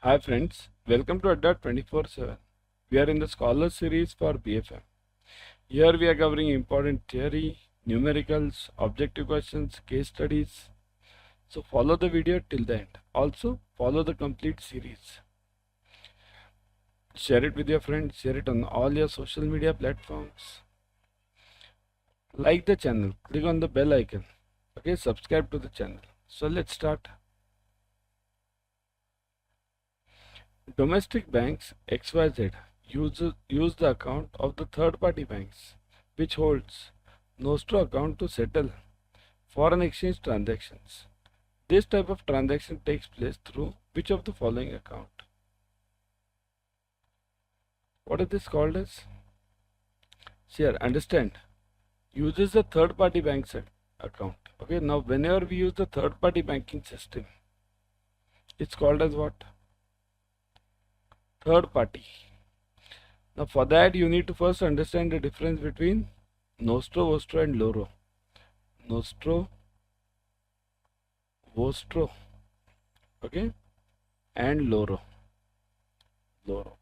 Hi friends, welcome to Adda 24/7. We are in the Scholar series for BFM. Here we are covering important theory, numericals, objective questions, case studies. So follow the video till the end. Also follow the complete series. Share it with your friends, share it on all your social media platforms. Like the channel, click on the bell icon. Okay, subscribe to the channel. So let's start. Domestic banks XYZ use the account of the third party banks, which holds Nostro account to settle foreign exchange transactions. This type of transaction takes place through which of the following account? What is this called as? Here, understand, uses the third party bank's account. Okay, now whenever we use the third party banking system, it's called as what? Third party. Now for that you need to first understand the difference between Nostro, Vostro and Loro. Nostro, Vostro, okay, and Loro. Loro.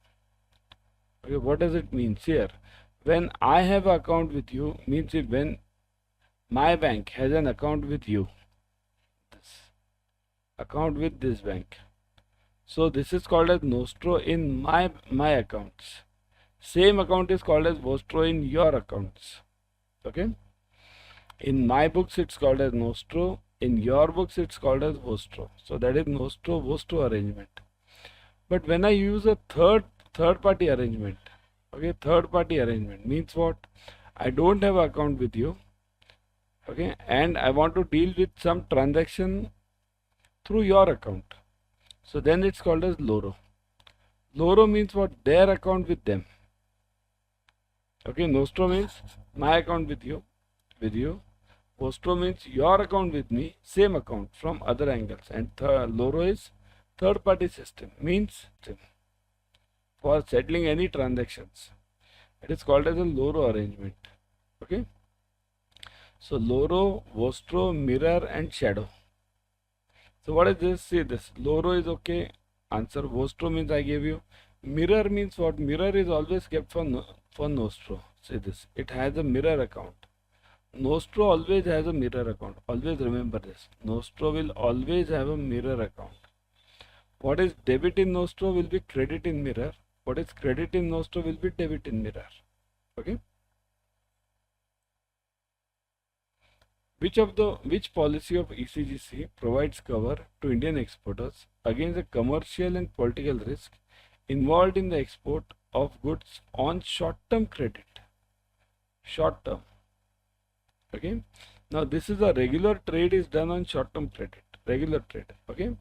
Okay, what does it mean here? When I have an account with you, means it when my bank has an account with you, this account with this bank. So this is called as Nostro in my accounts. Same account is called as Vostro in your accounts. Okay. In my books it's called as Nostro. In your books it's called as Vostro. So that is Nostro Vostro arrangement. But when I use a third party arrangement, okay, third party arrangement means what? I don't have an account with you, okay, and I want to deal with some transaction through your account. So then it's called as Loro. Loro means what? Their account with them. Okay, Nostro means my account with you. Vostro means your account with me, same account from other angles. And Loro is third party system, means for settling any transactions. It is called as a Loro arrangement. Okay. So Loro, Vostro, mirror and shadow. So what is this? See this. Loro is okay. Answer. Vostro means I gave you. Mirror means what? Mirror is always kept for Nostro. See this. It has a mirror account. Nostro always has a mirror account. Always remember this. Nostro will always have a mirror account. What is debit in Nostro will be credit in mirror. What is credit in Nostro will be debit in mirror. Okay. Which policy of ECGC provides cover to Indian exporters against the commercial and political risk involved in the export of goods on short-term credit? Short-term. Okay. Now this is a regular trade is done on short-term credit. Regular trade. Okay.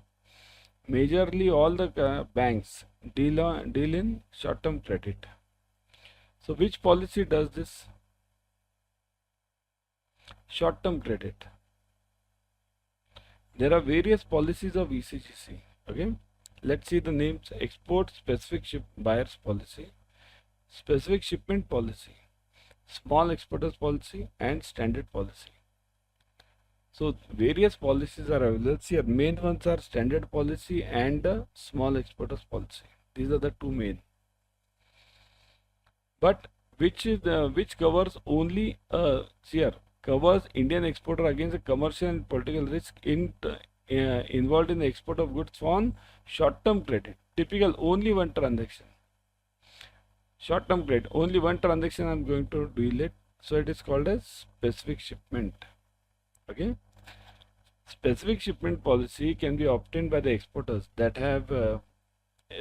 Majorly all the banks deal in short-term credit. So which policy does this? Short-term credit. There are various policies of ECGC. Okay. Let's see the names. Export specific buyers policy, specific shipment policy, small exporters policy and standard policy. So various policies are available. Here main ones are standard policy and small exporters policy. These are the two main. But which covers only here covers Indian exporter against the commercial and political risk involved in the export of goods on short-term credit. Typical only one transaction. Short-term credit only one transaction. I'm going to deal it. So it is called as specific shipment. Okay. Specific shipment policy can be obtained by the exporters that have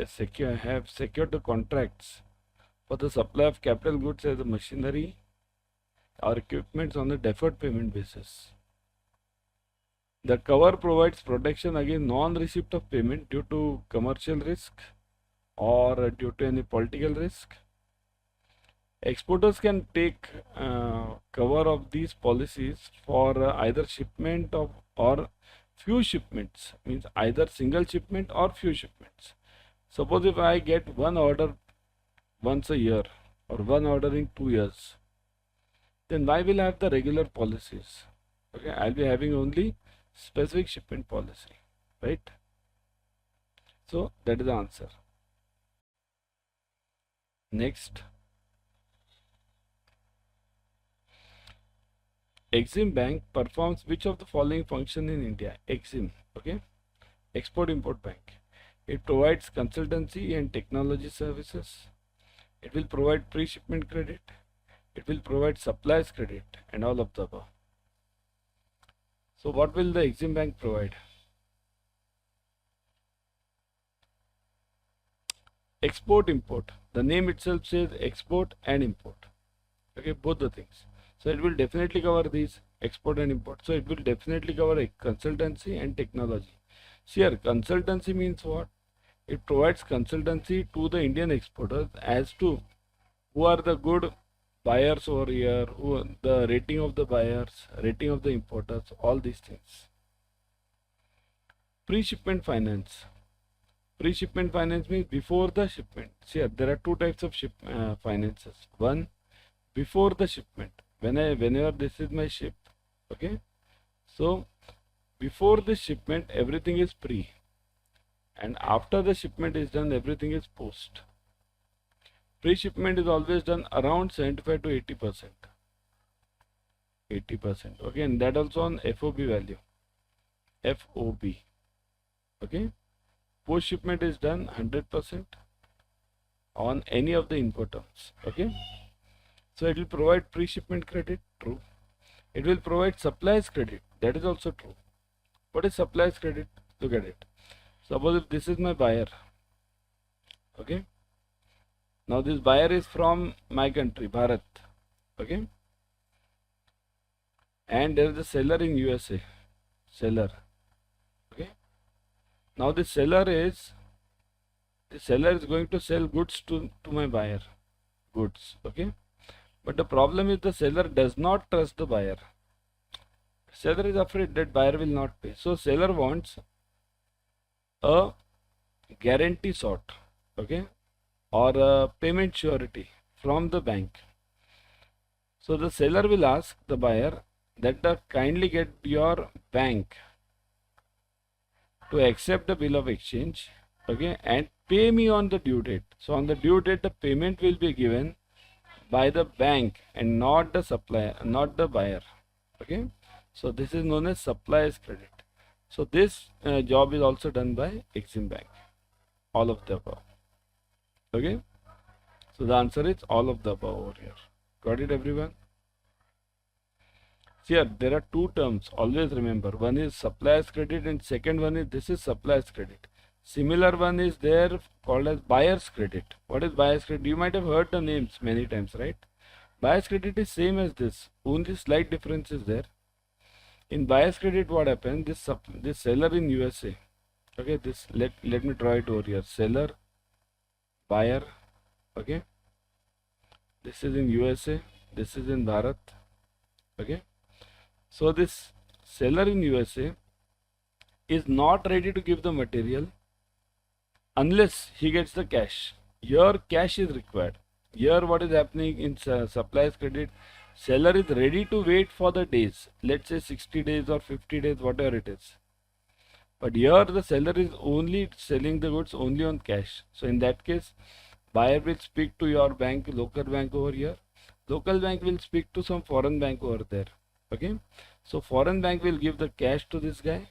secured the contracts for the supply of capital goods as a machinery or equipment on the deferred payment basis. The cover provides protection against non-receipt of payment due to commercial risk or due to any political risk. Exporters can take cover of these policies for either shipment of or few shipments, means either single shipment or few shipments. Suppose if I get one order once a year or one order in 2 years, then why will I have the regular policies? Okay, I'll be having only specific shipment policy, right? So that is the answer. Next, Exim Bank performs which of the following function in India? Exim, okay, Export Import Bank. It provides consultancy and technology services. It will provide pre-shipment credit. It will provide supplies credit and all of the above. So what will the Exim Bank provide? Export import. The name itself says export and import. Okay, both the things. So it will definitely cover these export and import. So it will definitely cover a consultancy and technology. See here, consultancy means what? It provides consultancy to the Indian exporters as to who are the good buyers over here, who the rating of the buyers, rating of the importers, all these things. Pre-shipment finance. Pre-shipment finance means before the shipment. See here, there are two types of finances. One, before the shipment. Whenever this is my ship, okay. So before the shipment, everything is pre, and after the shipment is done, everything is post. Pre-shipment is always done around 75 to 80%. 80%. Okay, and that also on FOB value. FOB. Okay. Post shipment is done 100% on any of the input terms. Okay. So it will provide pre-shipment credit, true. It will provide supplies credit, that is also true. What is supplies credit? Look at it. Suppose if this is my buyer, okay. Now this buyer is from my country, Bharat, okay. And there is a seller in USA, seller, okay. Now the seller is going to sell goods to my buyer, goods, okay. But the problem is the seller does not trust the buyer. Seller is afraid that buyer will not pay. So seller wants a guarantee sort, okay, or a payment surety from the bank. So the seller will ask the buyer that kindly get your bank to accept the bill of exchange, okay, and pay me on the due date. So on the due date, the payment will be given by the bank and not the supplier, not the buyer, okay. So this is known as supplier's credit. So this job is also done by Exim Bank. All of the above. Okay. So the answer is all of the above over here. Got it, everyone? Here there are two terms. Always remember. One is supplier's credit and second one is this is supplier's credit. Similar one is there called as buyer's credit. What is buyer's credit? You might have heard the names many times, right? Buyer's credit is same as this. Only slight difference is there. In buyer's credit, what happens? This seller in USA. Okay, this let me draw it over here. Seller, buyer. Okay, this is in USA. This is in Bharat. Okay, so this seller in USA is not ready to give the material unless he gets the cash. Here, cash is required. Here, what is happening in supplier's credit? Seller is ready to wait for the days, let's say 60 days or 50 days, whatever it is. But here the seller is only selling the goods only on cash. So in that case, buyer will speak to your bank, local bank over here. Local bank will speak to some foreign bank over there. Okay. So foreign bank will give the cash to this guy,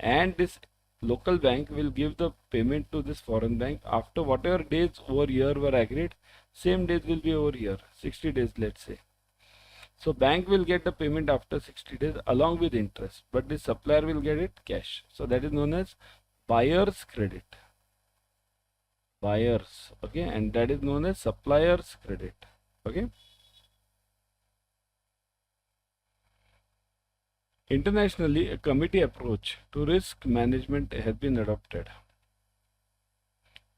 and this local bank will give the payment to this foreign bank after whatever days over here were agreed. Same days will be over here, 60 days, let's say. So bank will get the payment after 60 days along with interest, but the supplier will get it cash. So that is known as buyer's credit. Buyers, okay, and that is known as supplier's credit. Okay. Internationally, a committee approach to risk management has been adopted.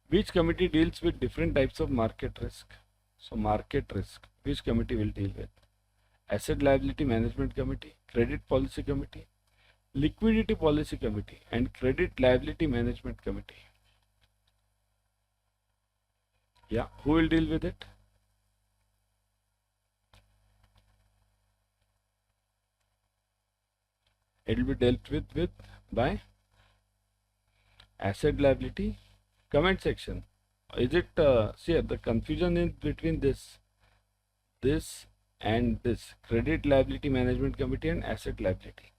Which committee deals with different types of market risk? So market risk, which committee will deal with? Asset Liability Management Committee, Credit Policy Committee, Liquidity Policy Committee, and Credit Liability Management Committee. Yeah, who will deal with it? It will be dealt with by Asset liability. Comment section. Is it see the confusion is between this and this credit liability management committee and asset liability.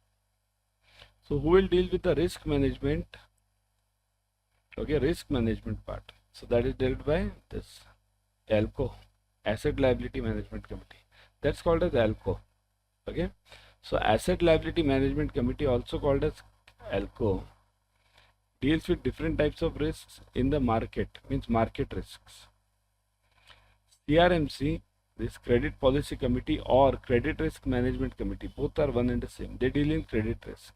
So who will deal with the risk management? Okay, risk management part. So that is dealt by this ALCO, asset liability management committee. That's called as ALCO. Okay, so asset liability management committee, also called as ALCO, deals with different types of risks in the market, means market risks. CRMC, this credit policy committee or credit risk management committee, both are one and the same. They deal in credit risk.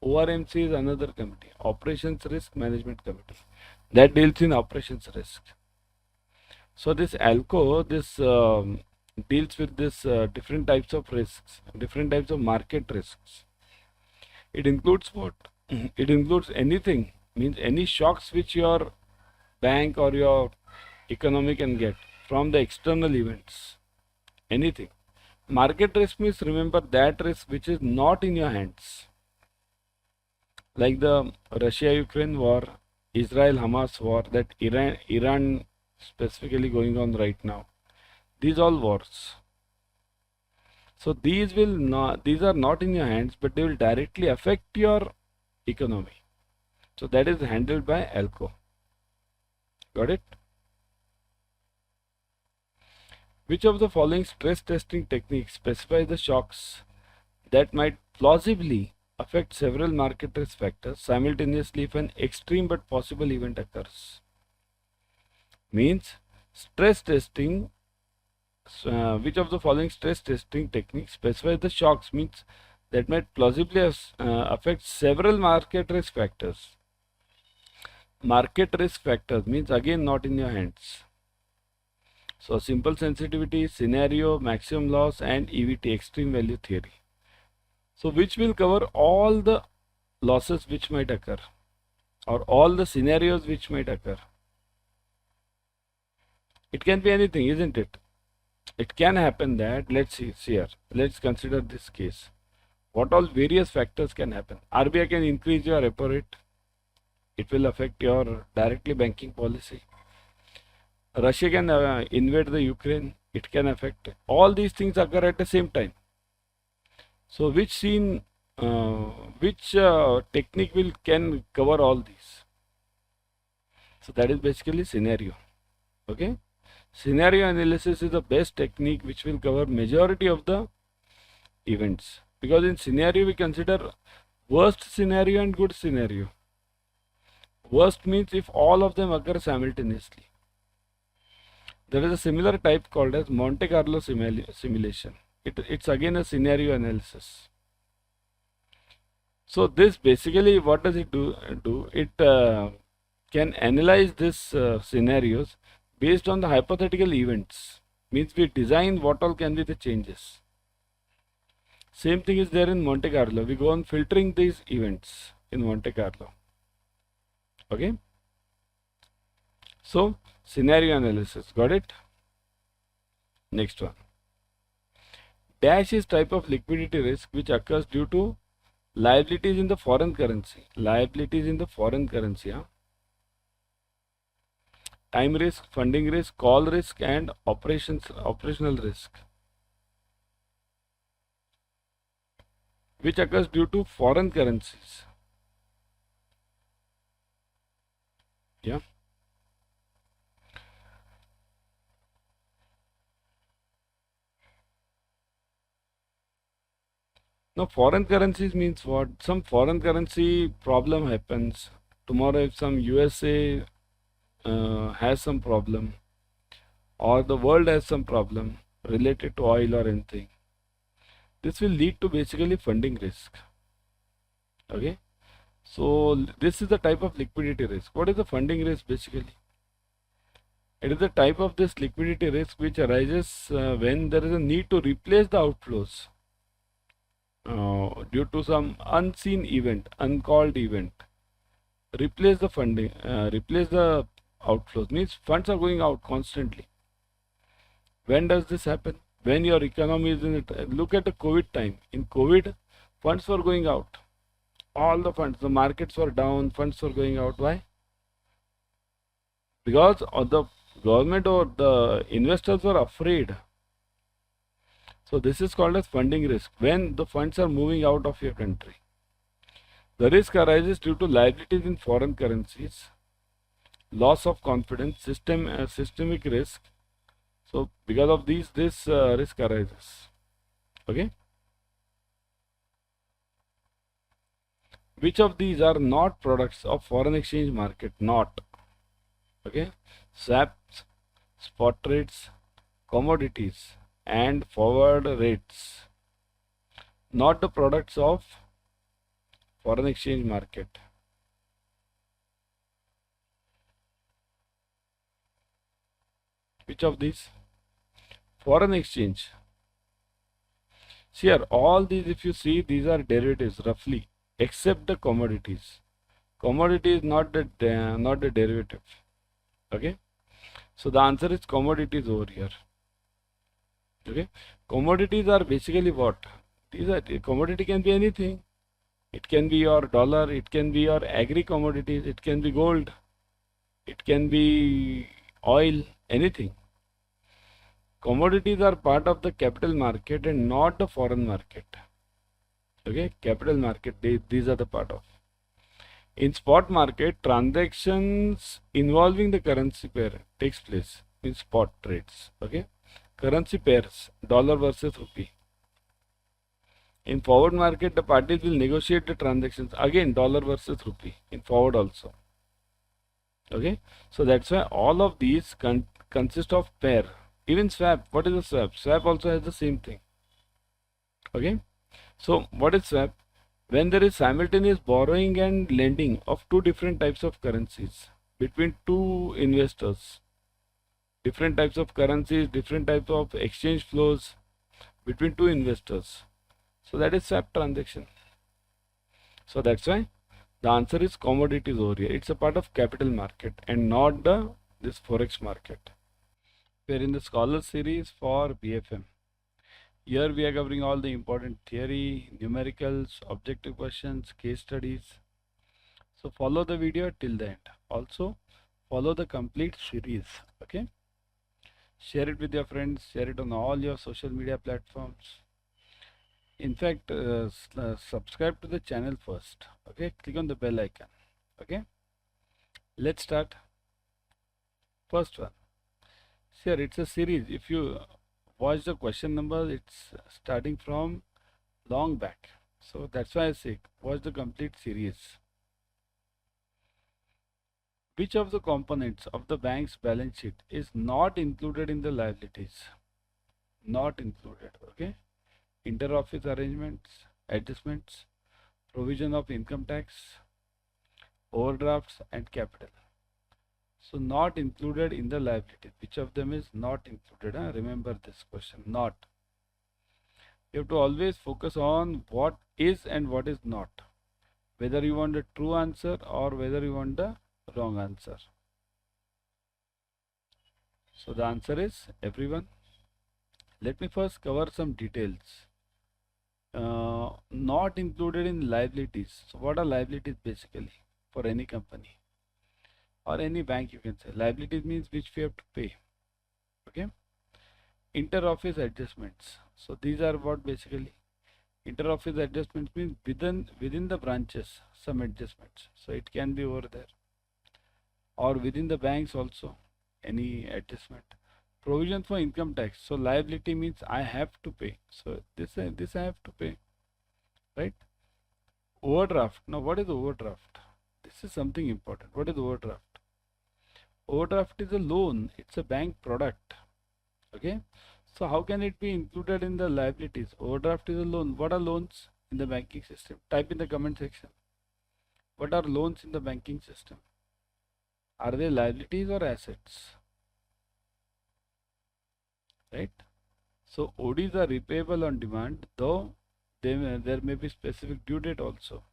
ORMC is another committee, operations risk management committee, that deals in operations risk. So this ALCO, this deals with this different types of risks, different types of market risks. It includes what? It includes anything, means any shocks which your bank or your economy can get from the external events, anything. Market risk means, remember, that risk which is not in your hands, like the Russia-Ukraine war, Israel-Hamas war, that Iran specifically going on right now. These all wars. So these are not in your hands, but they will directly affect your economy. So that is handled by ALCO. Got it? Which of the following stress testing techniques specifies the shocks that might plausibly affect several market risk factors simultaneously if an extreme but possible event occurs? Means stress testing, which of the following stress testing techniques specifies the shocks, means that might plausibly affect several market risk factors. Market risk factors means again not in your hands. So simple sensitivity, scenario, maximum loss, and EVT, extreme value theory. So which will cover all the losses which might occur, or all the scenarios which might occur. It can be anything, isn't it? It can happen that, let's see here, let's consider this case. What all various factors can happen? RBI can increase your repo rate. It will affect your directly banking policy. Russia can invade the Ukraine. It can affect. All these things occur at the same time. So which technique can cover all these? So that is basically scenario. Okay. Scenario analysis is the best technique which will cover majority of the events, because in scenario we consider worst scenario and good scenario. Worst means if all of them occur simultaneously. There is a similar type called as Monte Carlo simulation. It's again a scenario analysis. So this basically, what does it do? It can analyze these scenarios based on the hypothetical events. Means we design what all can be the changes. Same thing is there in Monte Carlo. We go on filtering these events in Monte Carlo. Okay. So scenario analysis, got it? Next one. Dash is type of liquidity risk which occurs due to liabilities in the foreign currency. Liabilities in the foreign currency. Time risk, funding risk, call risk, and operational risk, which occurs due to foreign currencies. Yeah. Now foreign currencies means what? Some foreign currency problem happens. Tomorrow if some USA has some problem, or the world has some problem related to oil or anything, this will lead to basically funding risk. Okay. So this is the type of liquidity risk. What is the funding risk basically? It is the type of this liquidity risk which arises when there is a need to replace the outflows due to some unseen event, uncalled event. Replace the funding, replace the outflows, means funds are going out constantly. When does this happen? When your economy is in it. Look at the COVID time. In COVID, funds were going out. All the funds, the markets were down, funds were going out. Why? because of the government or the investors are afraid. So this is called as funding risk when the funds are moving out of your country. The risk arises due to liabilities in foreign currencies, loss of confidence, systemic risk. So because of these, this risk arises. Okay. Which of these are not products of foreign exchange market? Not. Okay. Swaps, spot rates, commodities, and forward rates. Not the products of foreign exchange market. Which of these? Foreign exchange. Here, all these, if you see, these are derivatives roughly, except the commodities. Commodity is not the derivative. Okay. So the answer is commodities over here. Okay. Commodities are basically what? These are commodity can be anything. It can be your dollar. It can be your agri commodities. It can be gold. It can be oil. Anything. Commodities are part of the capital market and not the foreign market. Okay, capital market, these are the part of. In spot market, transactions involving the currency pair takes place in spot trades. Okay, currency pairs, dollar versus rupee. In forward market, the parties will negotiate the transactions, again dollar versus rupee in forward also. Okay, so that's why all of these consist of pair. Even swap, what is a swap? Swap also has the same thing. Okay, so what is swap? When there is simultaneous borrowing and lending of two different types of currencies between two investors, different types of currencies, different types of exchange flows between two investors. So that is swap transaction. So that's why the answer is commodities over here. It's a part of capital market and not this forex market. We're in the Scholar series for BFM. Here we are covering all the important theory, numericals, objective questions, case studies. So follow the video till the end. Also follow the complete series. Okay. Share it with your friends. Share it on all your social media platforms. In fact, subscribe to the channel first. Okay. Click on the bell icon. Okay. Let's start. First one. Here it's a series. If you watch the question number, it's starting from long back. So that's why I say watch the complete series. Which of the components of the bank's balance sheet is not included in the liabilities? Not included. Okay. Inter-office arrangements, adjustments, provision of income tax, overdrafts, and capital. So not included in the liability. Which of them is not included? Remember this question, not. You have to always focus on what is and what is not. Whether you want the true answer or whether you want the wrong answer. So the answer is everyone. Let me first cover some details. Not included in liabilities. So what are liabilities basically for any company? Or any bank, you can say. Liabilities means which we have to pay. Okay. Inter-office adjustments. So these are what basically. Inter-office adjustments means within the branches some adjustments. So it can be over there. Or within the banks also any adjustment. Provision for income tax. So liability means I have to pay. So this I have to pay. Right. Overdraft. Now what is overdraft? This is something important. What is overdraft? Overdraft is a loan. It's a bank product. Okay. So how can it be included in the liabilities? Overdraft is a loan. What are loans in the banking system? Type in the comment section. What are loans in the banking system? Are they liabilities or assets? Right. So ODs are repayable on demand, though there may be specific due date also.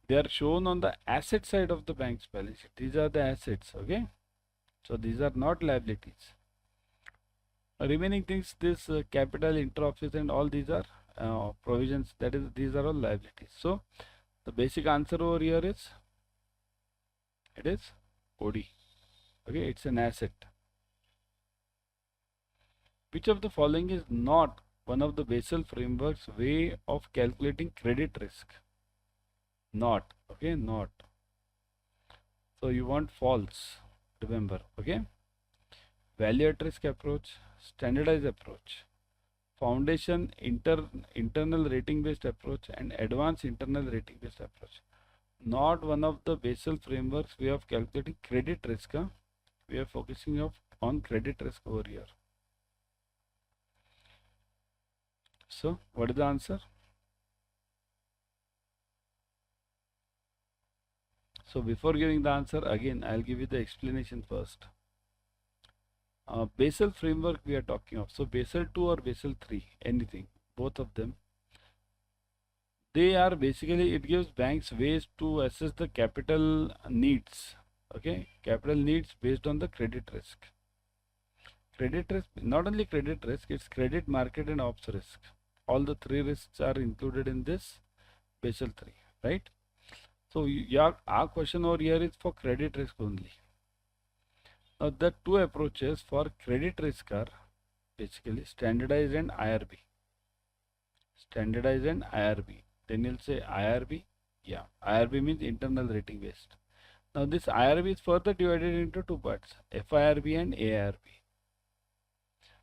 They are shown on the asset side of the bank's balance sheet. These are the assets. Okay. So these are not liabilities. Remaining things, this capital, inter-office, and all these are provisions. That is, these are all liabilities. So the basic answer over here is it is OD. Okay, it's an asset. Which of the following is not one of the Basel framework's way of calculating credit risk? Not. Okay, not. So you want false. Remember. Okay. Value at risk approach, standardized approach, foundation internal rating based approach, and advanced internal rating based approach. Not one of the Basel frameworks way of calculating credit risk. Huh? We are focusing on credit risk over here. So what is the answer? So before giving the answer, again I'll give you the explanation first. Basel framework we are talking of. So Basel 2 or Basel 3, anything, both of them. They are basically, it gives banks ways to assess the capital needs. Okay, capital needs based on the credit risk. Credit risk, not only credit risk, it's credit market and ops risk. All the three risks are included in this Basel 3, right? So our question over here is for credit risk only. Now the two approaches for credit risk are basically standardized and IRB. Standardized and IRB. Then you'll say IRB. Yeah, IRB means internal rating based. Now this IRB is further divided into two parts, FIRB and AIRB.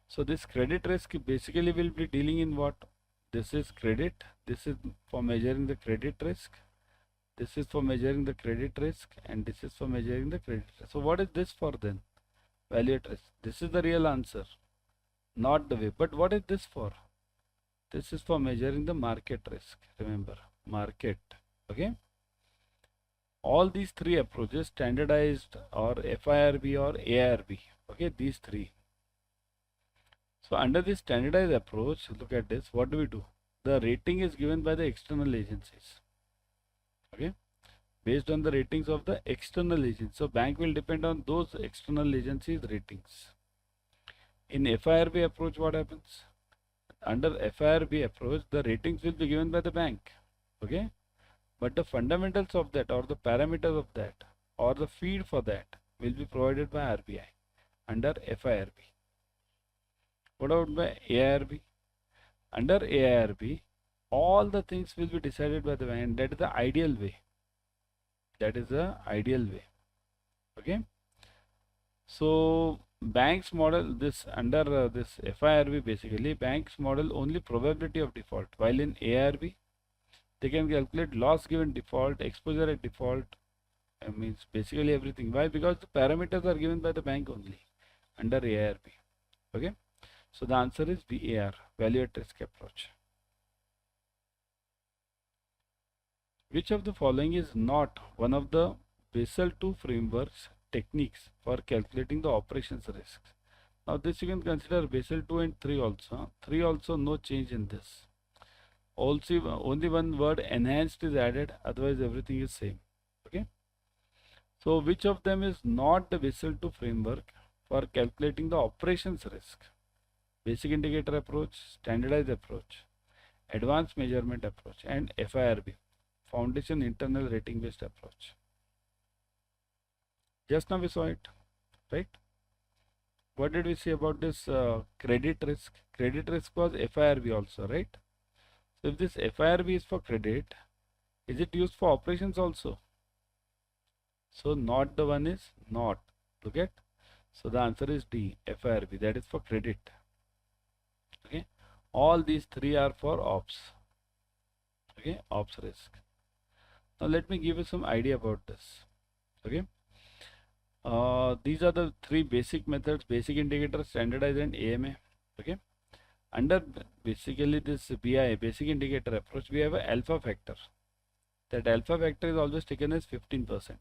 So this credit risk basically will be dealing in what? This is credit. This is for measuring the credit risk. This is for measuring the credit risk, and this is for measuring the credit risk. So what is this for then? Value at risk. This is the real answer, not the way. But what is this for? This is for measuring the market risk. Remember, market. Okay. All these three approaches, standardized or FIRB or AIRB. Okay, these three. So under this standardized approach, look at this. What do we do? The rating is given by the external agencies. Okay, based on the ratings of the external agencies. So bank will depend on those external agencies' ratings. In FIRB approach, what happens? Under FIRB approach, the ratings will be given by the bank. Okay, but the fundamentals of that, or the parameters of that, or the feed for that will be provided by RBI under FIRB. What about by AIRB? Under AIRB, all the things will be decided by the bank, and that is the ideal way. That is the ideal way. Okay. So banks model this under this FIRB, basically banks model only probability of default, while in AIRB they can calculate loss given default, exposure at default, means basically everything. Why? Because the parameters are given by the bank only under AIRB. Okay. So the answer is VAR, value at risk approach. Which of the following is not one of the Basel II framework's techniques for calculating the operations risks? Now this you can consider Basel 2 and 3 also. 3 also no change in this. Also only one word enhanced is added, otherwise everything is same. Okay. So which of them is not the Basel II framework for calculating the operations risk? Basic indicator approach, standardized approach, advanced measurement approach, and FIRB, foundation internal rating based approach. Just now we saw it, right? What did we say about this credit risk? Credit risk was FIRB also, right? So if this FIRB is for credit, is it used for operations also? So not the one is not. Look at. So the answer is D, FIRB, that is for credit. Okay, all these three are for ops. Okay, ops risk. Now let me give you some idea about this. Okay, these are the three basic methods: basic indicator, standardized, and AMA. Okay, under basically this BI, basic indicator approach, we have an alpha factor. That alpha factor is always taken as 15%.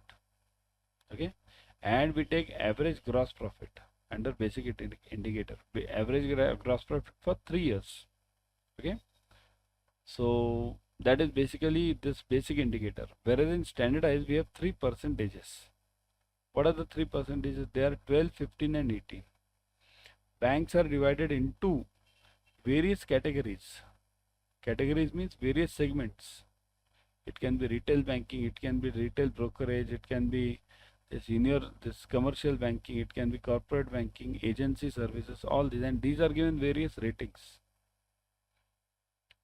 Okay, and we take average gross profit under basic indicator, average gross profit for 3 years. Okay, so that is basically this basic indicator. Whereas in standardized we have 3 percentages. What are the 3 percentages? They are 12, 15 and 18. Banks are divided into various categories. Categories means various segments. It can be retail banking, it can be retail brokerage, it can be this commercial banking, it can be corporate banking, agency services, all these, and these are given various ratings.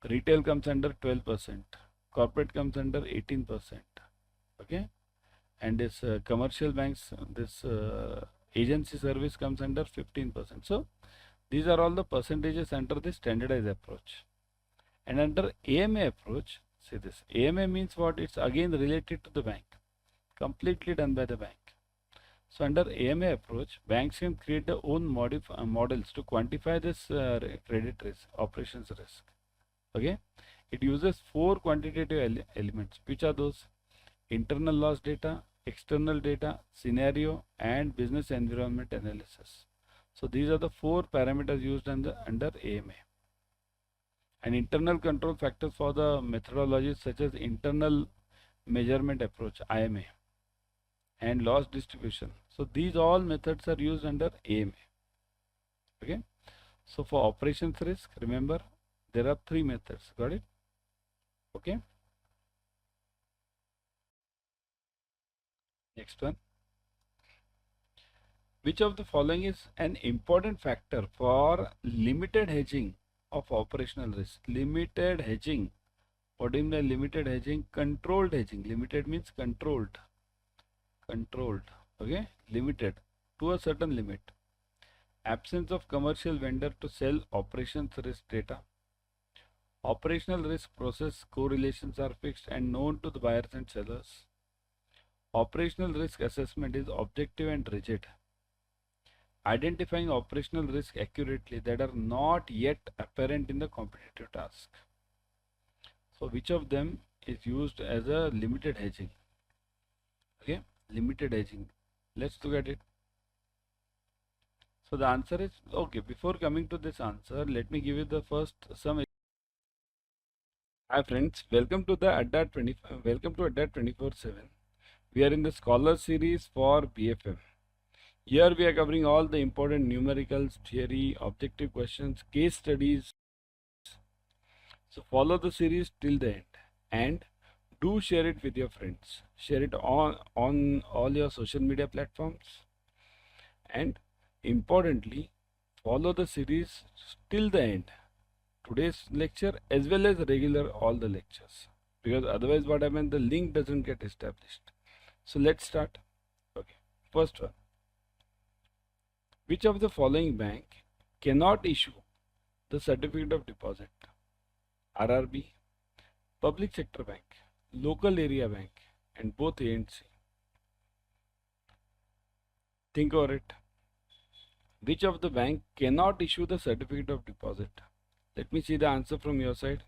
Retail comes under 12%, corporate comes under 18%, okay, and this commercial banks, this agency service comes under 15%. So these are all the percentages under the standardized approach. And under AMA approach, see this, AMA means what? It's again related to the bank, completely done by the bank. So under AMA approach, banks can create their own models to quantify this credit risk, operations risk. Okay, it uses 4 quantitative elements. Which are those? Internal loss data, external data, scenario, and business environment analysis. So these are the 4 parameters used under AMA. And internal control factors for the methodologies such as internal measurement approach, IMA, and loss distribution. So these all methods are used under AMA. Okay. So for operations risk, remember there are 3 methods. Got it? Okay. Next one. Which of the following is an important factor for limited hedging of operational risk? Limited hedging. What do you mean by limited hedging? Controlled hedging. Limited means controlled. Controlled. Okay. Limited to a certain limit. Absence of commercial vendor to sell operations risk data. Operational risk process correlations are fixed and known to the buyers and sellers. Operational risk assessment is objective and rigid. Identifying operational risk accurately that are not yet apparent in the competitive task. So which of them is used as a limited hedging? Okay, limited hedging. Let's look at it. So the answer is, okay, before coming to this answer, let me give you the first some. Hi friends, welcome to the Adda 24/7. We are in the Scholar series for BFM. Here we are covering all the important numericals, theory, objective questions, case studies. So follow the series till the end and do share it with your friends. Share it on all your social media platforms. And importantly, follow the series till the end. Today's lecture as well as regular all the lectures. Because otherwise what happens, the link doesn't get established. So let's start. Okay, first one. Which of the following bank cannot issue the certificate of deposit? RRB, public sector bank, local area bank, and both A and C. Think over it. Which of the bank cannot issue the certificate of deposit? Let me see the answer from your side.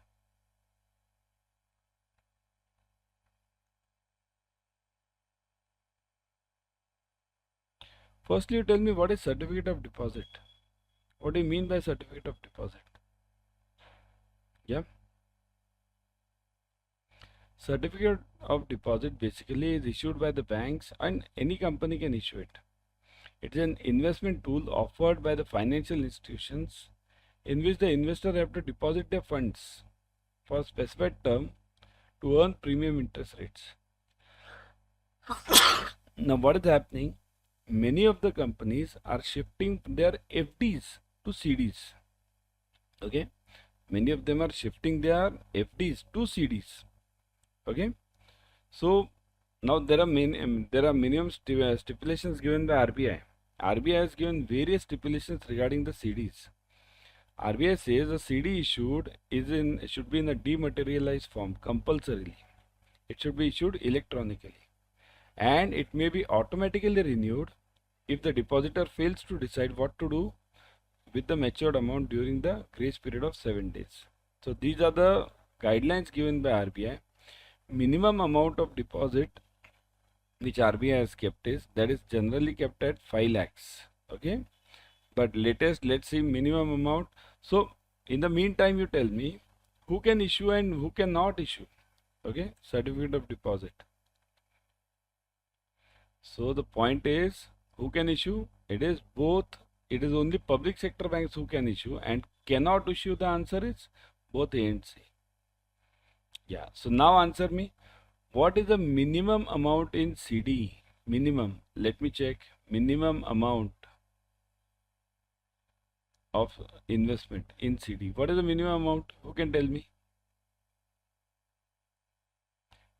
Firstly, you tell me what is certificate of deposit. What do you mean by certificate of deposit? Yeah. Certificate of deposit basically is issued by the banks and any company can issue it. It is an investment tool offered by the financial institutions in which the investor have to deposit their funds for a specified term to earn premium interest rates. Now what is happening? Many of the companies are shifting their FDs to CDs. Okay, many of them are shifting their FDs to CDs. Okay, so now there are minimum stipulations given by RBI. RBI has given various stipulations regarding the CDs. RBI says a CD issued should be in a dematerialized form compulsorily. It should be issued electronically, and it may be automatically renewed if the depositor fails to decide what to do with the matured amount during the grace period of 7 days. So these are the guidelines given by RBI. Minimum amount of deposit which RBI has kept is generally kept at 5 lakhs. Okay, but let's see minimum amount. So in the meantime, you tell me who can issue and who cannot issue. Okay, certificate of deposit. So the point is, who can issue? It is both. It is only public sector banks who can issue, and cannot issue, the answer is both A and C. Yeah, so now answer me, what is the minimum amount in CD? Minimum, let me check. Minimum amount of investment in CD. What is the minimum amount? Who can tell me?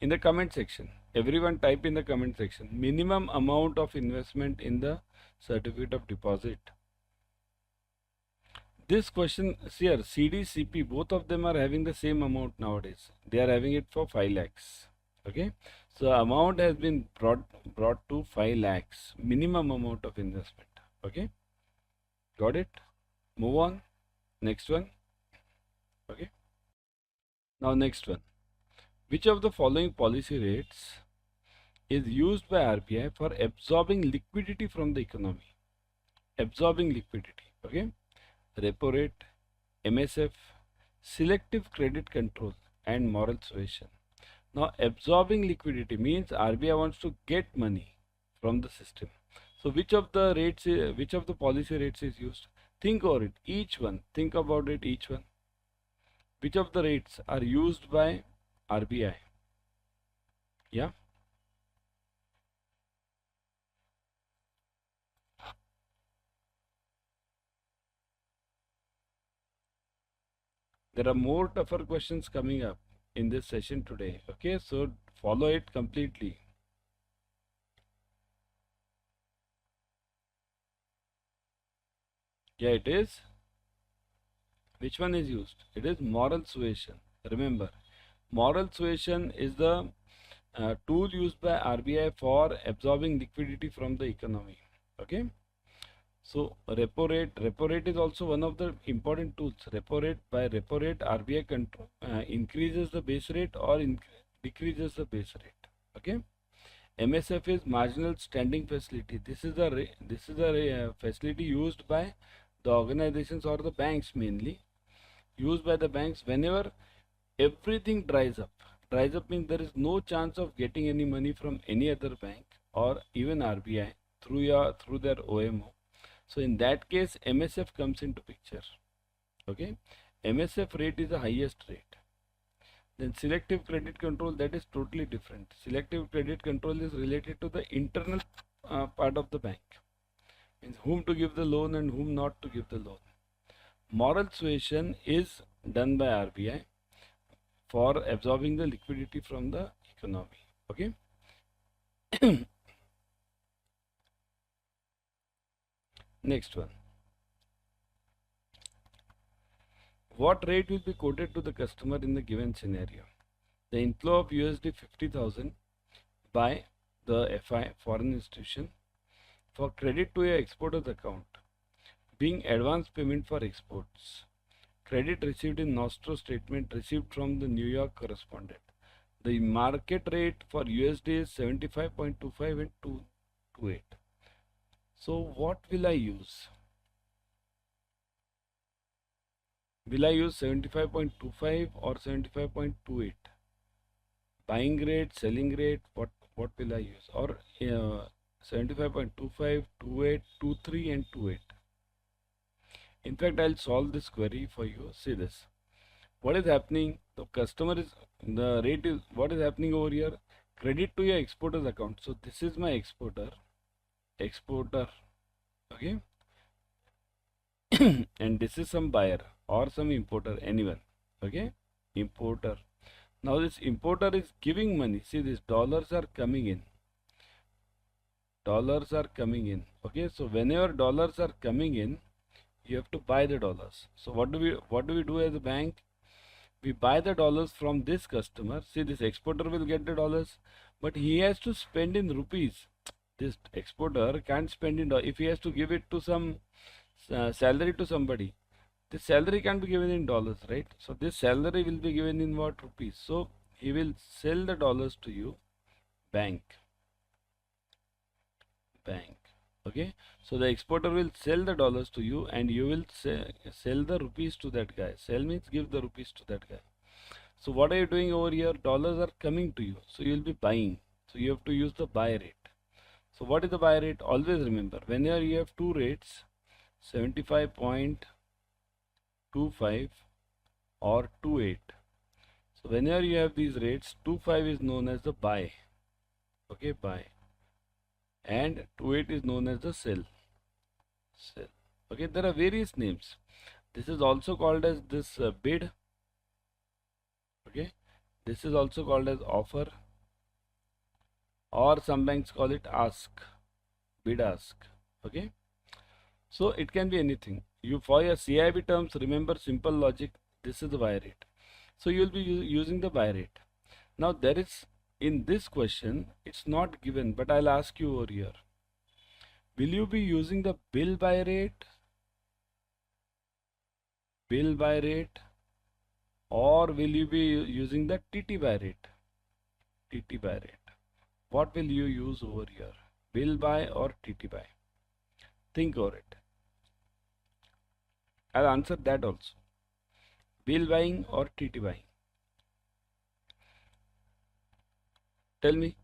In the comment section. Everyone type in the comment section. Minimum amount of investment in the certificate of deposit. This question, see here, CD, CP, both of them are having the same amount nowadays. They are having it for 5 lakhs. Okay. So amount has been brought to 5 lakhs. Minimum amount of investment. Okay. Got it? Move on. Next one. Okay. Now next one. Which of the following policy rates is used by RBI for absorbing liquidity from the economy? Absorbing liquidity. Okay. Repo rate, MSF, selective credit control, and moral suasion. Now, absorbing liquidity means RBI wants to get money from the system. So, which of the rates, which of the policy rates is used? Think over it. Each one. Think about it. Each one. Which of the rates are used by RBI? Yeah. There are more tougher questions coming up in this session today. Okay, so follow it completely. Yeah, it is. Which one is used? It is moral suasion. Remember, moral suasion is the tool used by RBI for absorbing liquidity from the economy. Okay. So repo rate is also one of the important tools. By repo rate, RBI control increases the base rate or decreases the base rate. Okay. MSF is marginal standing facility. This is a facility used by the organizations or the banks mainly. Used by the banks whenever everything dries up. Dries up means there is no chance of getting any money from any other bank or even RBI through their OMO. So in that case, MSF comes into picture. Okay, MSF rate is the highest rate. Then selective credit control, that is totally different. Selective credit control is related to the internal part of the bank, means whom to give the loan and whom not to give the loan. Moral suasion is done by RBI for absorbing the liquidity from the economy. Okay. Next one. What rate will be quoted to the customer in the given scenario? The inflow of USD 50,000 by the FI, foreign institution, for credit to your exporter's account, being advance payment for exports. Credit received in Nostro statement received from the New York correspondent. The market rate for USD is 75.25 and 228. So what will I use? Will I use 75.25 or 75.28? Buying rate, selling rate, what will I use? Or 75.25, 28, 23 and 28. In fact, I'll solve this query for you. See this. What is happening? The customer is, the rate is, what is happening over here? Credit to your exporter's account. So this is my exporter. Okay. And this is some buyer or some importer, anyone. Okay. Importer. Now this importer is giving money. See, these dollars are coming in. Dollars are coming in. Okay. So whenever dollars are coming in, you have to buy the dollars. So what do we do as a bank? We buy the dollars from this customer. See, this exporter will get the dollars, but he has to spend in rupees. This exporter can't spend in dollars. If he has to give it to some salary to somebody, this salary can't be given in dollars, right? So this salary will be given in what? Rupees. So he will sell the dollars to you, bank. Okay, so the exporter will sell the dollars to you and you will sell the rupees to that guy. Sell means give the rupees to that guy. So what are you doing over here? Dollars are coming to you, so you will be buying. So you have to use the buy rate. So what is the buy rate? Always remember, whenever you have two rates, 75.25 or 28. So whenever you have these rates, 25 is known as the buy. Okay, buy. and 28 is known as the sell. Sell. Okay, there are various names. This is also called as this bid. Okay, this is also called as offer, or some banks call it ask, bid ask. Okay, so it can be anything. You, for your CIB terms, remember simple logic. This is the buy rate. So you will be using the buy rate. Now there is, in this question, it's not given, but I'll ask you over here. Will you be using the bill buy rate, or will you be using the TT buy rate? TT buy rate. What will you use over here? Bill buy or TT buy? Think over it. I'll answer that also. Bill buying or TT buying? Tell me.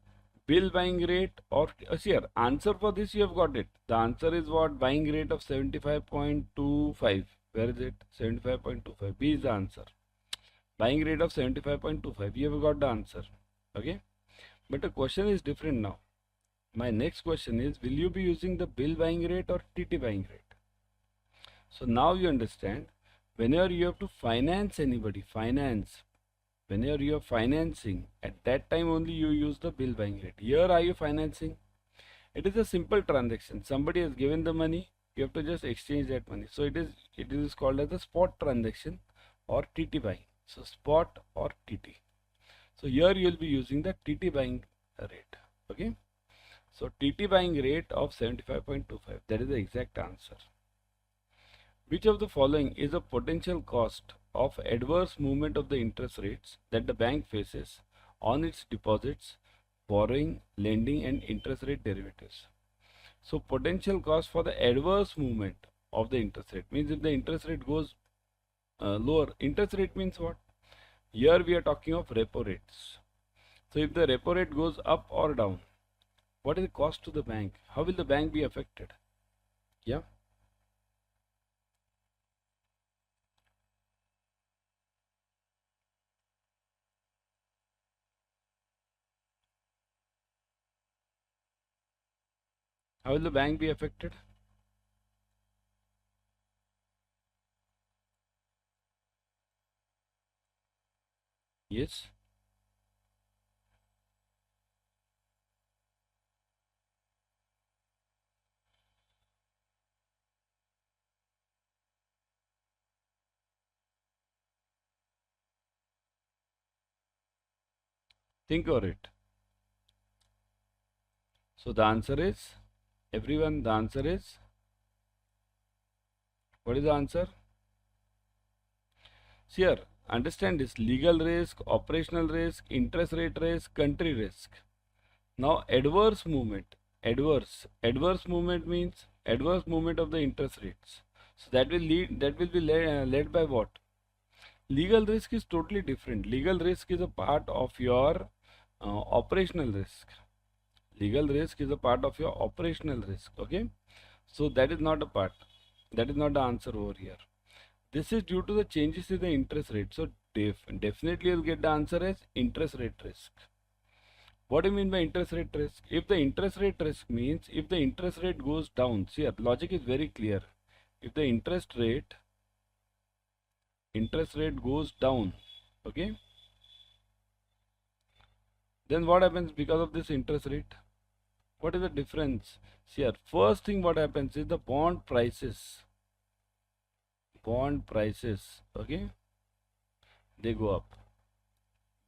Bill buying rate or here, answer for this you have got it. The answer is what? Buying rate of 75.25. Where is it? 75.25. B is the answer. Buying rate of 75.25. You have got the answer. Okay. But the question is different now. My next question is, will you be using the bill buying rate or TT buying rate? So now you understand, whenever you have to finance anybody, whenever you are financing, at that time only you use the bill buying rate. Here are you financing? It is a simple transaction. Somebody has given the money, you have to just exchange that money. So it is called as a spot transaction or TT buying. So spot or TT. So here you will be using the TT buying rate. Okay. So TT buying rate of 75.25. That is the exact answer. Which of the following is a potential cost of adverse movement of the interest rates that the bank faces on its deposits, borrowing, lending and interest rate derivatives? So potential cost for the adverse movement of the interest rate means if the interest rate goes lower. Interest rate means what? Here we are talking of repo rates. So if the repo rate goes up or down, what is the cost to the bank? How will the bank be affected? Yeah. How will the bank be affected? Yes. Think over it. So the answer is, everyone, the answer is, what is the answer? See here, understand this: legal risk, operational risk, interest rate risk, country risk. Now adverse movement means adverse movement of the interest rates. So that will be led by what? Legal risk is totally different. Legal risk is a part of your operational risk. Legal risk is a part of your operational risk. Okay, so that is not a part. That is not the answer over here. This is due to the changes in the interest rate. So definitely you'll get the answer as interest rate risk. What do you mean by interest rate risk? If the interest rate risk means if the interest rate goes down, see, logic is very clear. If the interest rate goes down, okay, then what happens because of this interest rate? What is the difference? See here, first thing what happens is the bond prices, okay, they go up.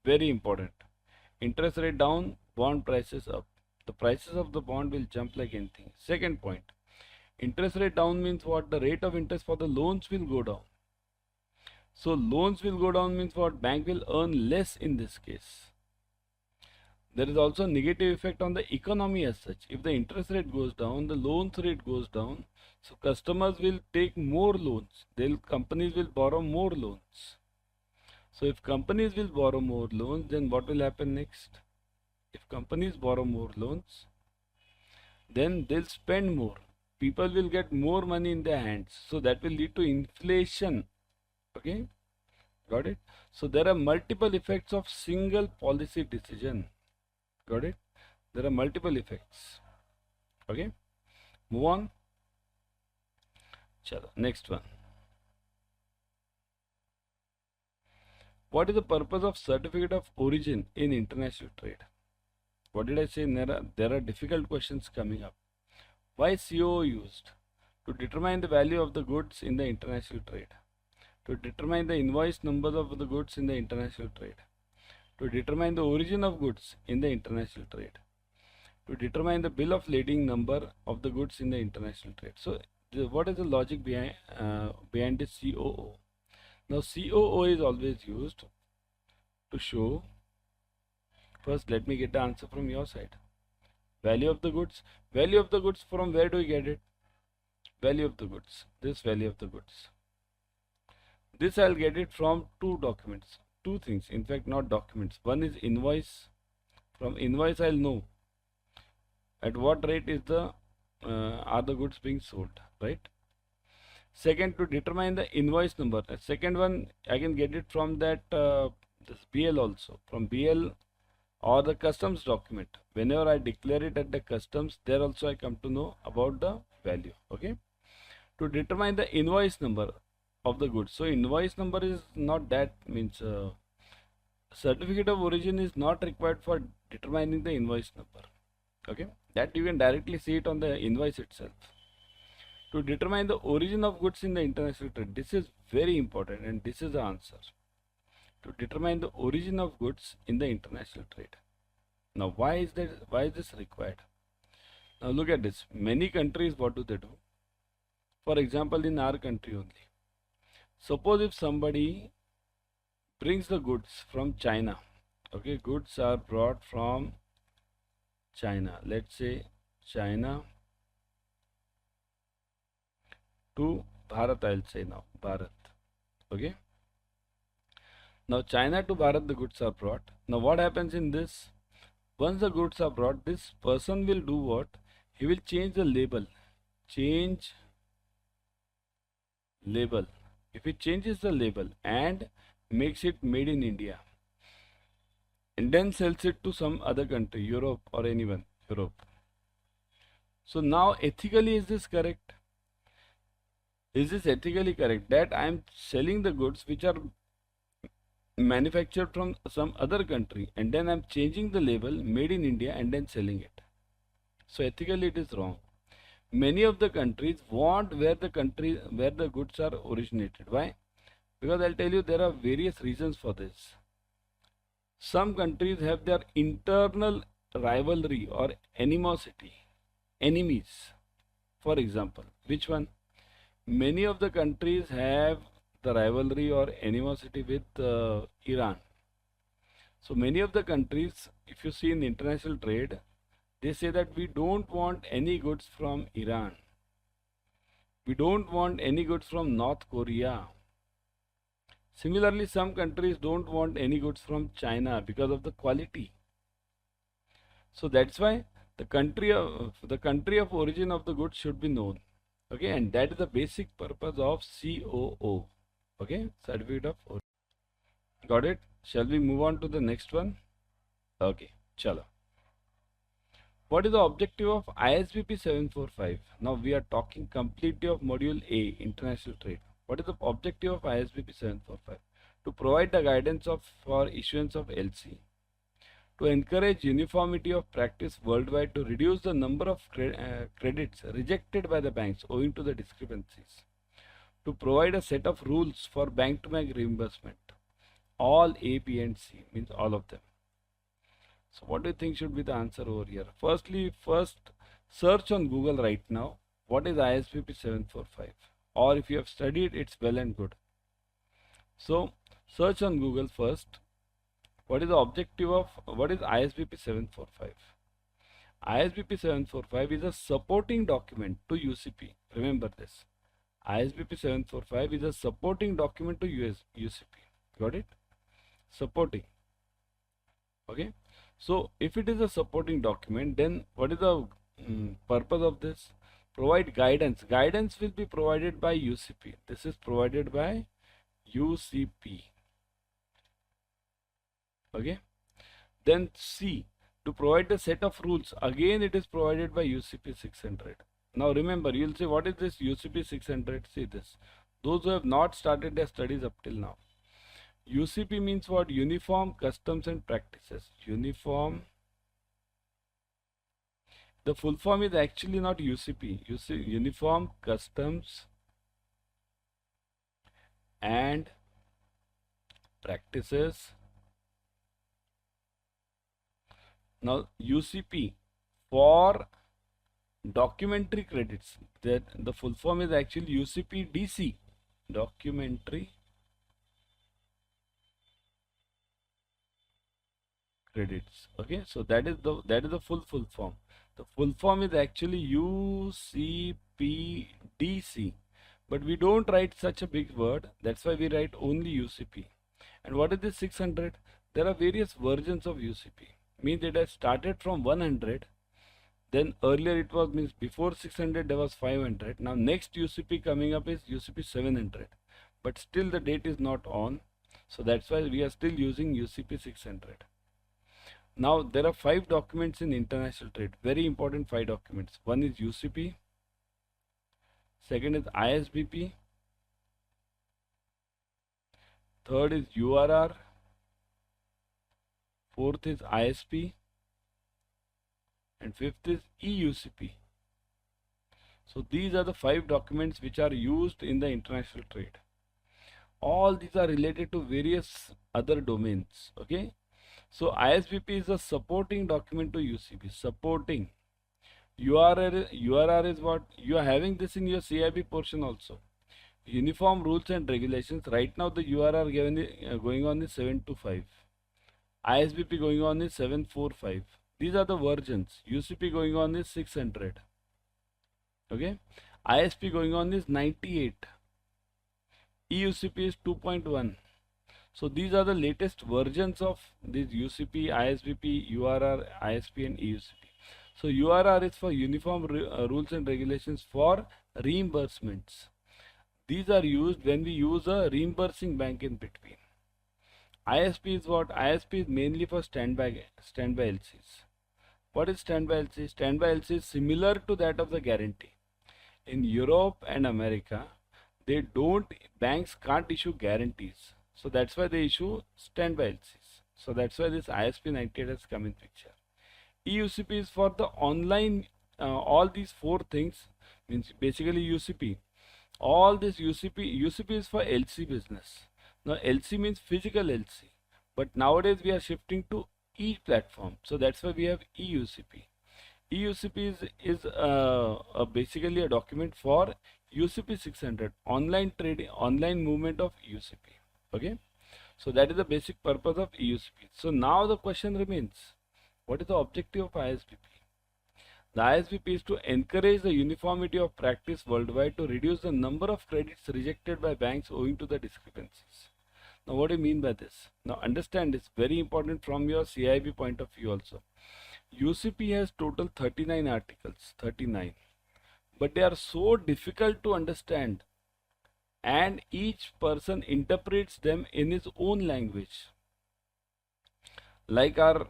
Very important. Interest rate down, bond prices up. The prices of the bond will jump like anything. Second point, interest rate down means what? The rate of interest for the loans will go down. So loans will go down means what? Bank will earn less in this case. There is also a negative effect on the economy as such. If the interest rate goes down, the loans rate goes down. So customers will take more loans. Companies will borrow more loans. So if companies will borrow more loans, then what will happen next? If companies borrow more loans, then they'll spend more. People will get more money in their hands. So that will lead to inflation. Okay, got it? So there are multiple effects of single policy decision. Got it? There are multiple effects. Okay, move on. Chalo, next one. What is the purpose of certificate of origin in international trade? What did I say? There are difficult questions coming up. Why is COO used? To determine the value of the goods in the international trade. To determine the invoice numbers of the goods in the international trade. To determine the origin of goods in the international trade. To determine the bill of lading number of the goods in the international trade. So, what is the logic behind the COO? Now, COO is always used to show. First, let me get the answer from your side. Value of the goods. Value of the goods, from where do we get it? Value of the goods. This value of the goods. This I'll get it from two documents. Two things. In fact, not documents. One is invoice. From invoice, I'll know at what rate is the are the goods being sold, right? Second, to determine the invoice number. The second one, I can get it from that this BL also. From BL or the customs document. Whenever I declare it at the customs, there also I come to know about the value. Okay. To determine the invoice number of the goods. So invoice number is not that, means certificate of origin is not required for determining the invoice number. Okay. That you can directly see it on the invoice itself. To determine the origin of goods in the international trade. This is very important, and this is the answer. To determine the origin of goods in the international trade. Now, why is this required? Now look at this. Many countries, what do they do? For example, in our country only. Suppose if somebody brings the goods from China. Okay, goods are brought from China. Let's say China to Bharat, I'll say now, Bharat. Okay. Now China to Bharat, the goods are brought. Now what happens in this? Once the goods are brought, this person will do what? He will change the label. Change label. If he changes the label and makes it made in India, and then sells it to some other country, Europe or anyone, Europe. So now ethically, is this correct? Is this ethically correct that I am selling the goods which are manufactured from some other country and then I'm changing the label made in India and then selling it? So ethically it is wrong. Many of the countries want where the goods are originated. Why? Because I'll tell you, there are various reasons for this. Some countries have their internal rivalry or animosity, enemies. For example, which one? Many of the countries have the rivalry or animosity with Iran. So many of the countries, if you see in international trade, they say that we don't want any goods from Iran. We don't want any goods from North Korea. Similarly, some countries don't want any goods from China because of the quality. So that's why the country of origin of the goods should be known. Okay, and that is the basic purpose of COO. Okay, certificate of origin. Got it? Shall we move on to the next one? Okay, chalo. What is the objective of ISBP 745? Now we are talking completely of module A, international trade. What is the objective of ISBP 745? To provide the guidance for issuance of LC. To encourage uniformity of practice worldwide, to reduce the number of credits rejected by the banks owing to the discrepancies. To provide a set of rules for bank-to-bank reimbursement. All A, B and C, means all of them. So what do you think should be the answer over here? First search on Google right now. What is ISBP 745? Or if you have studied, it's well and good. So search on Google first. What is the objective of, what is ISBP 745? ISBP 745 is a supporting document to UCP. Remember this. ISBP 745 is a supporting document to UCP. Got it? Supporting. Okay. So if it is a supporting document, then what is the purpose of this? Provide guidance. Guidance will be provided by UCP. This is provided by UCP. Okay. Then C, To provide the set of rules, again it is provided by UCP 600. Now remember, you'll say, what is this UCP 600? See this. Those who have not started their studies up till now. UCP means what? Uniform Customs and Practices. Uniform. The full form is actually not UCP. You see, Uniform Customs and Practices. Now UCP for documentary credits, that the full form is actually UCP DC, documentary credits. Okay, so that is the full form. The full form is actually UCPDC, but we don't write such a big word. That's why we write only UCP. And what is this 600? There are various versions of UCP. Means it has started from 100. Then earlier it was, means before 600 there was 500. Now next UCP coming up is UCP 700. But still the date is not on. So that's why we are still using UCP 600. Now there are 5 documents in international trade. Very important 5 documents. One is UCP. Second is ISBP. Third is URR. Fourth is ISP. And fifth is EUCP. So these are the 5 documents which are used in the international trade. All these are related to various other domains. Okay. So ISBP is a supporting document to UCP. Supporting. URR is what? You are having this in your CIB portion also. Uniform Rules and Regulations. Right now the URR given going on is 725. ISBP going on is 745. These are the versions. UCP going on is 600. Okay. ISP going on is 98. EUCP is 2.1. So these are the latest versions of these UCP, ISBP, URR, ISP and EUCP. So URR is for Uniform Rules and Regulations for reimbursements. These are used when we use a reimbursing bank in between. ISP is what? ISP is mainly for standby LCs. What is standby LC? Standby LC is similar to that of the guarantee. In Europe and America, banks can't issue guarantees. So that's why they issue standby LCs. So that's why this ISP 98 has come in picture. EUCP is for the online, all these 4 things, means basically UCP. All this UCP is for LC business. Now LC means physical LC. But nowadays we are shifting to e-platform. So that's why we have EUCP. EUCP is basically a document for UCP 600, online trading, online movement of UCP. Okay, so that is the basic purpose of EUCP. So now the question remains, what is the objective of ISBP? The ISBP is to encourage the uniformity of practice worldwide to reduce the number of credits rejected by banks owing to the discrepancies. Now what do you mean by this? Now understand, it's very important from your CIB point of view also. UCP has total 39 articles, 39. But they are so difficult to understand, and each person interprets them in his own language. Like our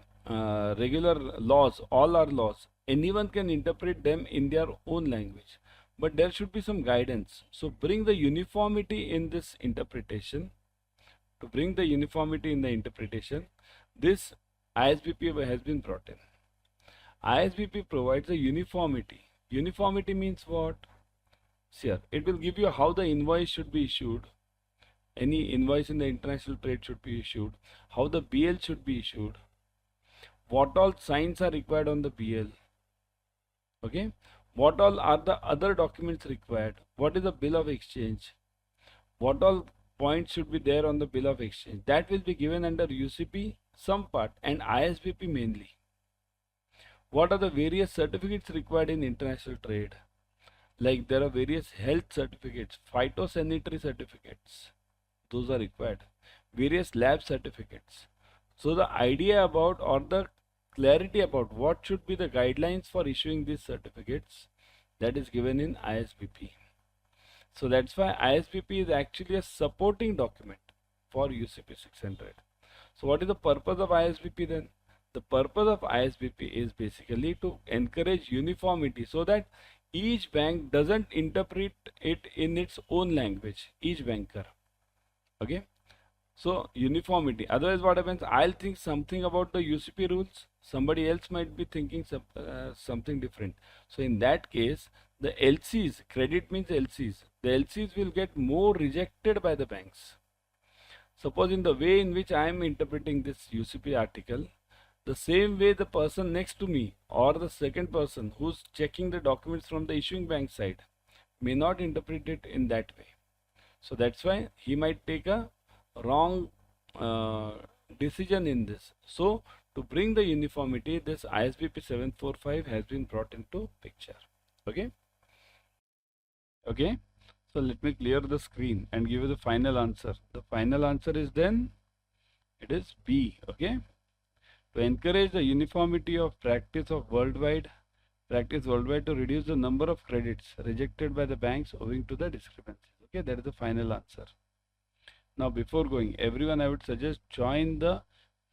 regular laws, all our laws, anyone can interpret them in their own language. But there should be some guidance. So bring the uniformity in this interpretation. To bring the uniformity in the interpretation, this ISBP has been brought in. ISBP provides a uniformity. Uniformity means what? Here, it will give you how the invoice should be issued. Any invoice in the international trade should be issued. How the BL should be issued. What all signs are required on the BL. Okay. What all are the other documents required? What is the bill of exchange? What all points should be there on the bill of exchange? That will be given under UCP, some part, and ISBP mainly. What are the various certificates required in international trade? Like there are various health certificates, phytosanitary certificates, those are required. Various lab certificates. So the idea about, or the clarity about what should be the guidelines for issuing these certificates, that is given in ISBP. So that's why ISBP is actually a supporting document for UCP 600. So what is the purpose of ISBP then? The purpose of ISBP is basically to encourage uniformity so that each bank doesn't interpret it in its own language, each banker. Okay. So uniformity. Otherwise, what happens? I'll think something about the UCP rules. Somebody else might be thinking something different. So in that case, the LCs, credit means LCs. The LCs will get more rejected by the banks. Suppose in the way in which I am interpreting this UCP article, the same way the person next to me or the second person who's checking the documents from the issuing bank side may not interpret it in that way. So that's why he might take a wrong decision in this. So to bring the uniformity, this ISBP 745 has been brought into picture. Okay. Okay. So let me clear the screen and give you the final answer. The final answer is then it is B. Okay. To encourage the uniformity of practice worldwide to reduce the number of credits rejected by the banks owing to the discrepancies. Okay, that is the final answer. Now before going, everyone, I would suggest join the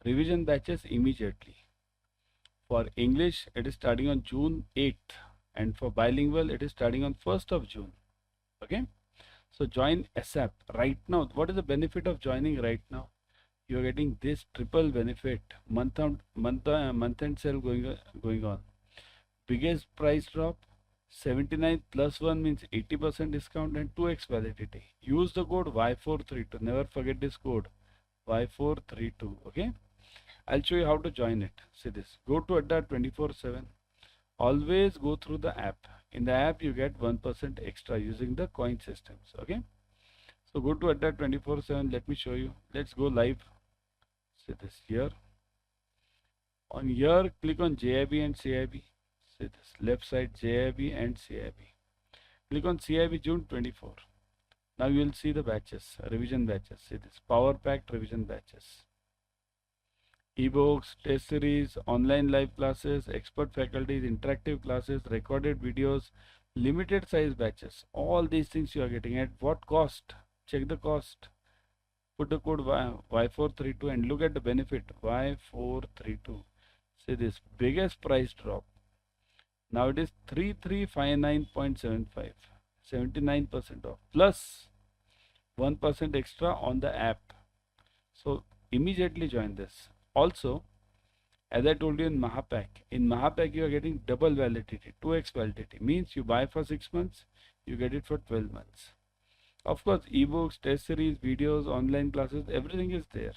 revision batches immediately. For English, it is starting on June 8th, and for bilingual, it is starting on 1st of June. Okay, so join ASAP right now. What is the benefit of joining right now? You are getting this triple benefit, month end sale going on. Biggest price drop, 79 plus 1 means 80% discount and 2x validity. Use the code Y432. Never forget this code Y432. Okay, I'll show you how to join it. See this. Go to Adda 24/7. Always go through the app. In the app, you get 1% extra using the coin systems. Okay, so go to Adda 24/7. Let me show you. Let's go live. See this here. On here, click on JIB and CIB. See this left side, JIB and CIB. Click on CIB June 24. Now you will see the batches, revision batches. See this power packed revision batches. Ebooks, test series, online live classes, expert faculties, interactive classes, recorded videos, limited size batches. All these things you are getting at what cost? Check the cost. Put the code Y432 and look at the benefit Y432. See this biggest price drop. Now it is 3359.75, 79% off plus 1% extra on the app. So immediately join this. Also, as I told you in Mahapack you are getting double validity, 2x validity. Means you buy for 6 months, you get it for 12 months. Of course, ebooks, test series, videos, online classes, everything is there.